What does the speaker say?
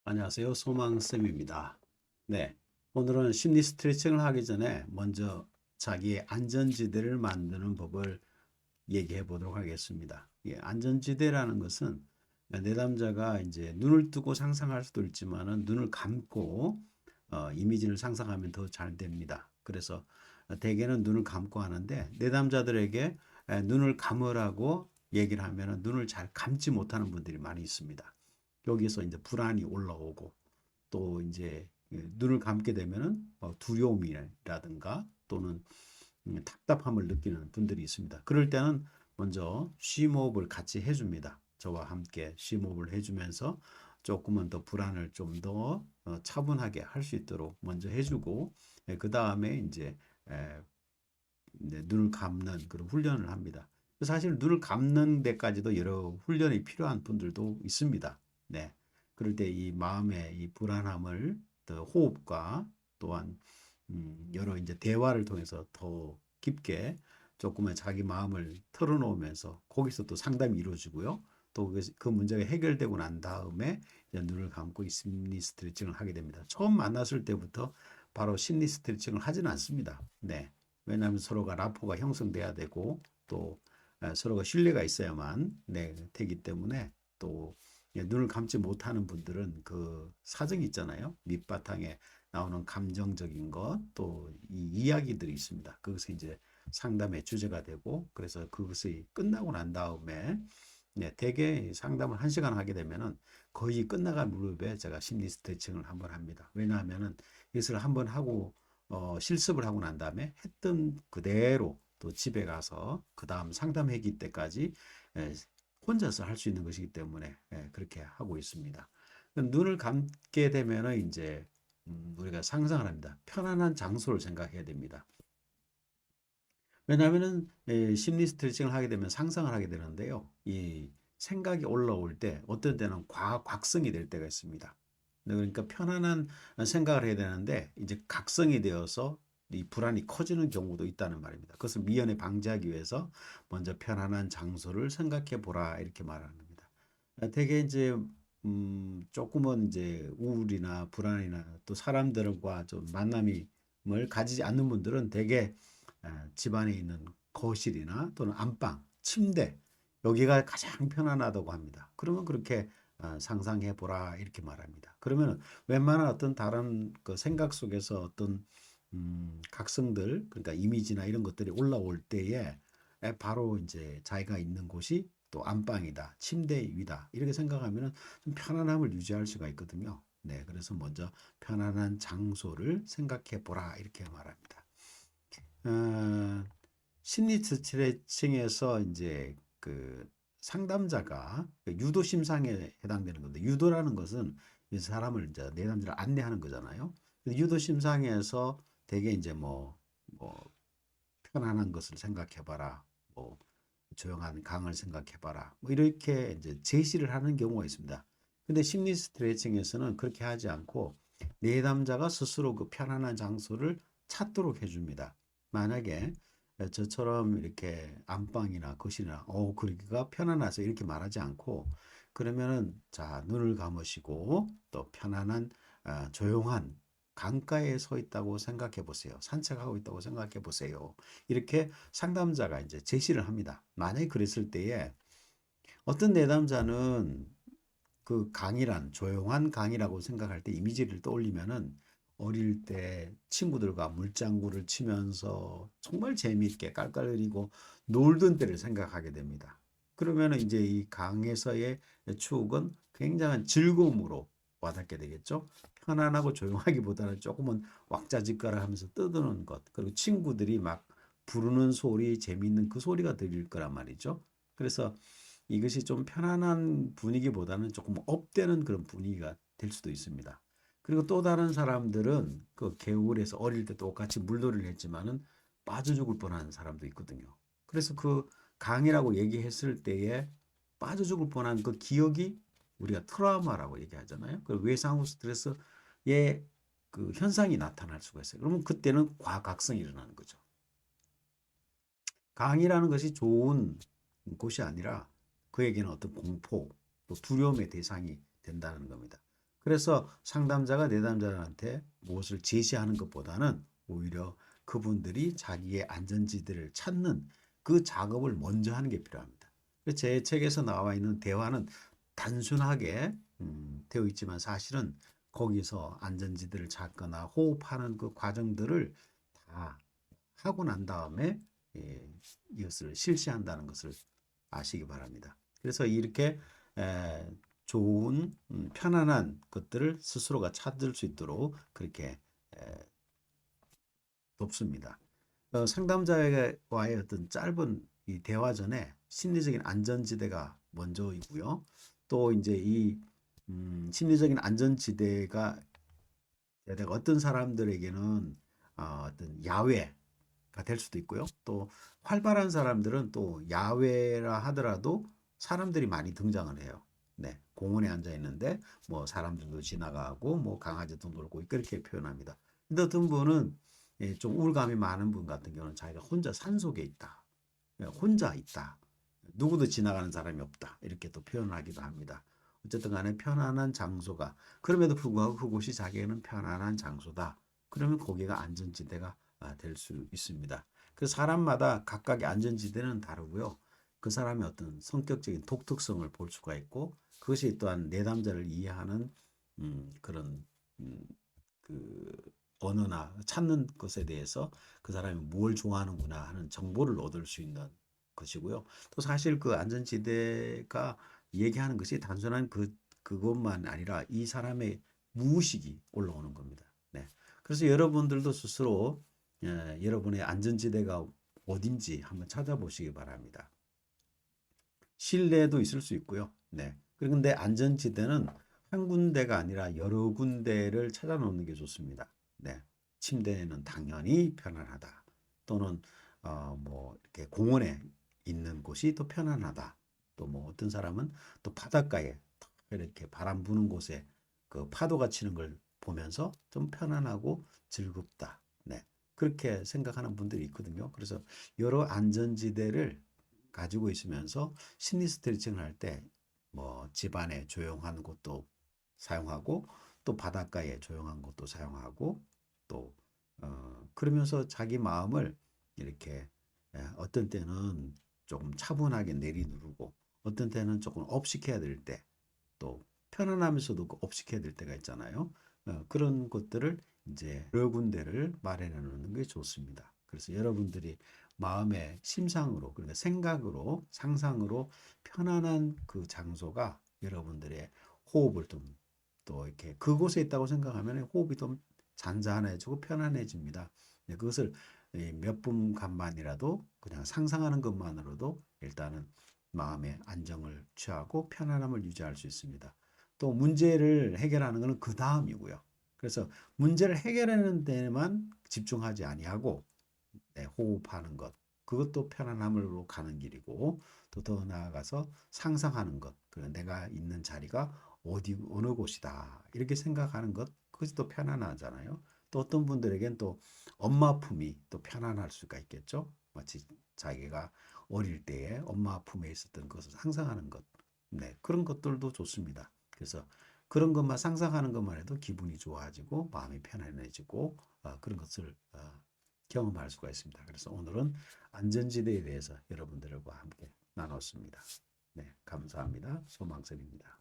안녕하세요. 소망쌤입니다. 네. 오늘은 심리 스트레칭을 하기 전에 먼저 자기의 안전지대를 만드는 법을 얘기해 보도록 하겠습니다. 안전지대라는 것은 내담자가 이제 눈을 뜨고 상상할 수도 있지만은 눈을 감고 이미지를 상상하면 더 잘 됩니다. 그래서 대개는 눈을 감고 하는데 내담자들에게 눈을 감으라고 얘기를 하면은 눈을 잘 감지 못하는 분들이 많이 있습니다. 여기서 이제 불안이 올라오고 또 이제 눈을 감게 되면은 두려움이라든가 또는 답답함을 느끼는 분들이 있습니다. 그럴 때는 먼저 심호흡을 같이 해줍니다. 저와 함께 심호흡을 해주면서 조금은 더 불안을 좀 더 차분하게 할 수 있도록 먼저 해주고 그 다음에 이제 눈을 감는 그런 훈련을 합니다. 사실 눈을 감는 데까지도 여러 훈련이 필요한 분들도 있습니다. 네. 그럴 때 이 마음의 이 불안함을 더 호흡과 또한 여러 이제 대화를 통해서 더 깊게 조금은 자기 마음을 털어놓으면서 거기서 또 상담이 이루어지고요. 또 그 문제가 해결되고 난 다음에 이제 눈을 감고 이 심리 스트레칭을 하게 됩니다. 처음 만났을 때부터 바로 심리 스트레칭을 하지는 않습니다. 네. 왜냐하면 서로가 라포가 형성돼야 되고 또 서로가 신뢰가 있어야만 되기 때문에 또 눈을 감지 못하는 분들은 그 사정이 있잖아요. 밑바탕에 나오는 감정적인 것, 또 이 이야기들이 있습니다. 그것이 이제 상담의 주제가 되고, 그래서 그것이 끝나고 난 다음에, 대개 상담을 1시간 하게 되면은 거의 끝나갈 무렵에 제가 심리 스트레칭을 한번 합니다. 왜냐하면은 이것을 한번 하고, 실습을 하고 난 다음에 했던 그대로 또 집에 가서 그 다음 상담회기 때까지 혼자서 할 수 있는 것이기 때문에 그렇게 하고 있습니다. 눈을 감게 되면은 이제 우리가 상상을 합니다. 편안한 장소를 생각해야 됩니다. 왜냐하면은 심리 스트레칭을 하게 되면 상상을 하게 되는데요. 이 생각이 올라올 때 어떤 때는 과각성이 될 때가 있습니다. 그러니까 편안한 생각을 해야 되는데 이제 각성이 되어서 이 불안이 커지는 경우도 있다는 말입니다. 그것을 미연에 방지하기 위해서 먼저 편안한 장소를 생각해 보라 이렇게 말합니다. 되게 이제 조금은 이제 우울이나 불안이나 또 사람들과 좀 만남을 가지지 않는 분들은 되게 집안에 있는 거실이나 또는 안방, 침대 여기가 가장 편안하다고 합니다. 그러면 그렇게 상상해 보라 이렇게 말합니다. 그러면 웬만한 어떤 다른 그 생각 속에서 어떤 각성들 그러니까 이미지나 이런 것들이 올라올 때에 바로 이제 자기가 있는 곳이 또 안방이다, 침대 위다 이렇게 생각하면은 좀 편안함을 유지할 수가 있거든요. 네, 그래서 먼저 편안한 장소를 생각해 보라 이렇게 말합니다. 어, 심리 스트레칭에서 이제 그 상담자가 그 유도 심상에 해당되는 건데 유도라는 것은 이 사람을 이제 내담자를 안내하는 거잖아요. 유도 심상에서 되게 이제 뭐 편안한 것을 생각해봐라, 뭐 조용한 강을 생각해봐라, 뭐 이렇게 이제 제시를 하는 경우가 있습니다. 근데 심리 스트레칭에서는 그렇게 하지 않고 내담자가 스스로 그 편안한 장소를 찾도록 해줍니다. 만약에 저처럼 이렇게 안방이나 거실이나 그러기가 편안해서 이렇게 말하지 않고 그러면은 자 눈을 감으시고 또 편안한 조용한 강가에 서 있다고 생각해 보세요. 산책하고 있다고 생각해 보세요. 이렇게 상담자가 이제 제시를 합니다. 만약에 그랬을 때에 어떤 내담자는 그 강이란 조용한 강이라고 생각할 때 이미지를 떠올리면은 어릴 때 친구들과 물장구를 치면서 정말 재미있게 깔깔거리고 놀던 때를 생각하게 됩니다. 그러면은 이제 이 강에서의 추억은 굉장한 즐거움으로 와닿게 되겠죠. 편안하고 조용하기보다는 조금은 왁자지껄 하면서 떠드는 것, 그리고 친구들이 막 부르는 소리, 재미있는 그 소리가 들릴 거란 말이죠. 그래서 이것이 좀 편안한 분위기보다는 조금 업되는 그런 분위기가 될 수도 있습니다. 그리고 또 다른 사람들은 그 개울에서 어릴 때 똑같이 물놀이를 했지만은 빠져 죽을 뻔한 사람도 있거든요. 그래서 그 강이라고 얘기했을 때에 빠져 죽을 뻔한 그 기억이 우리가 트라우마라고 얘기하잖아요. 그 외상 후 스트레스의 그 현상이 나타날 수가 있어요. 그러면 그때는 과각성이 일어나는 거죠. 강이라는 것이 좋은 곳이 아니라 그에게는 어떤 공포, 또 두려움의 대상이 된다는 겁니다. 그래서 상담자가 내담자한테 무엇을 제시하는 것보다는 오히려 그분들이 자기의 안전지대를 찾는 그 작업을 먼저 하는 게 필요합니다. 제 책에서 나와 있는 대화는 단순하게 되어 있지만 사실은 거기서 안전지대를 찾거나 호흡하는 그 과정들을 다 하고 난 다음에 예, 이것을 실시한다는 것을 아시기 바랍니다. 그래서 이렇게 좋은 편안한 것들을 스스로가 찾을 수 있도록 그렇게 돕습니다. 상담자와의 어떤 짧은 이 대화 전에 심리적인 안전지대가 먼저이고요. 또 이제 이 심리적인 안전지대가 어떤 사람들에게는 어떤 야외가 될 수도 있고요. 또 활발한 사람들은 또 야외라 하더라도 사람들이 많이 등장을 해요. 네, 공원에 앉아 있는데 뭐 사람들도 지나가고 뭐 강아지도 놀고 그렇게 표현합니다. 근데 어떤 분은 좀 우울감이 많은 분 같은 경우는 자기가 혼자 산속에 있다. 혼자 있다. 누구도 지나가는 사람이 없다. 이렇게 또 표현하기도 합니다. 어쨌든 간에 편안한 장소가 그럼에도 불구하고 그곳이 자기에게는 편안한 장소다. 그러면 거기가 안전지대가 될 수 있습니다. 그 사람마다 각각의 안전지대는 다르고요. 그 사람의 어떤 성격적인 독특성을 볼 수가 있고 그것이 또한 내담자를 이해하는 그런 음, 그 언어나 찾는 것에 대해서 그 사람이 뭘 좋아하는구나 하는 정보를 얻을 수 있는 것이고요. 또 사실 그 안전지대가 얘기하는 것이 단순한 그것만 아니라 이 사람의 무의식이 올라오는 겁니다. 네. 그래서 여러분들도 스스로 여러분의 안전지대가 어딘지 한번 찾아보시기 바랍니다. 실내도 있을 수 있고요. 네. 그런데 안전지대는 한 군데가 아니라 여러 군데를 찾아 놓는 게 좋습니다. 네. 침대는 당연히 편안하다. 또는 뭐 이렇게 공원에 있는 곳이 더 편안하다. 또 뭐 어떤 사람은 또 바닷가에 이렇게 바람 부는 곳에 그 파도가 치는 걸 보면서 좀 편안하고 즐겁다. 네. 그렇게 생각하는 분들이 있거든요. 그래서 여러 안전지대를 가지고 있으면서 심리 스트레칭을 할 때 뭐 집안에 조용한 곳도 사용하고 또 바닷가에 조용한 곳도 사용하고 또 그러면서 자기 마음을 이렇게 어떤 때는 조금 차분하게 내리누르고 어떤 때는 조금 업시켜야 될 때 또 편안하면서도 업시켜야 될 때가 있잖아요. 그런 것들을 이제 여러 군데를 마련해 놓는 게 좋습니다. 그래서 여러분들이 마음의 심상으로 그러니까 생각으로 상상으로 편안한 그 장소가 여러분들의 호흡을 좀 또 이렇게 그곳에 있다고 생각하면 호흡이 좀 잔잔해지고 편안해집니다. 네, 그것을 몇 분간만이라도 그냥 상상하는 것만으로도 일단은 마음의 안정을 취하고 편안함을 유지할 수 있습니다. 또 문제를 해결하는 것은 그 다음이고요. 그래서 문제를 해결하는 데만 집중하지 아니하고 네, 호흡하는 것 그것도 편안함으로 가는 길이고 또 더 나아가서 상상하는 것 그리고 내가 있는 자리가 어디 어느 곳이다 이렇게 생각하는 것 그것이 또 편안하잖아요. 또 어떤 분들에겐 또 엄마 품이 또 편안할 수가 있겠죠. 마치 자기가 어릴 때에 엄마 품에 있었던 것을 상상하는 것 네, 그런 것들도 좋습니다. 그래서 그런 것만 상상하는 것만 해도 기분이 좋아지고 마음이 편안해지고 그런 것을 경험할 수가 있습니다. 그래서 오늘은 안전지대에 대해서 여러분들과 함께 나눴습니다. 네, 감사합니다. 소망선입니다.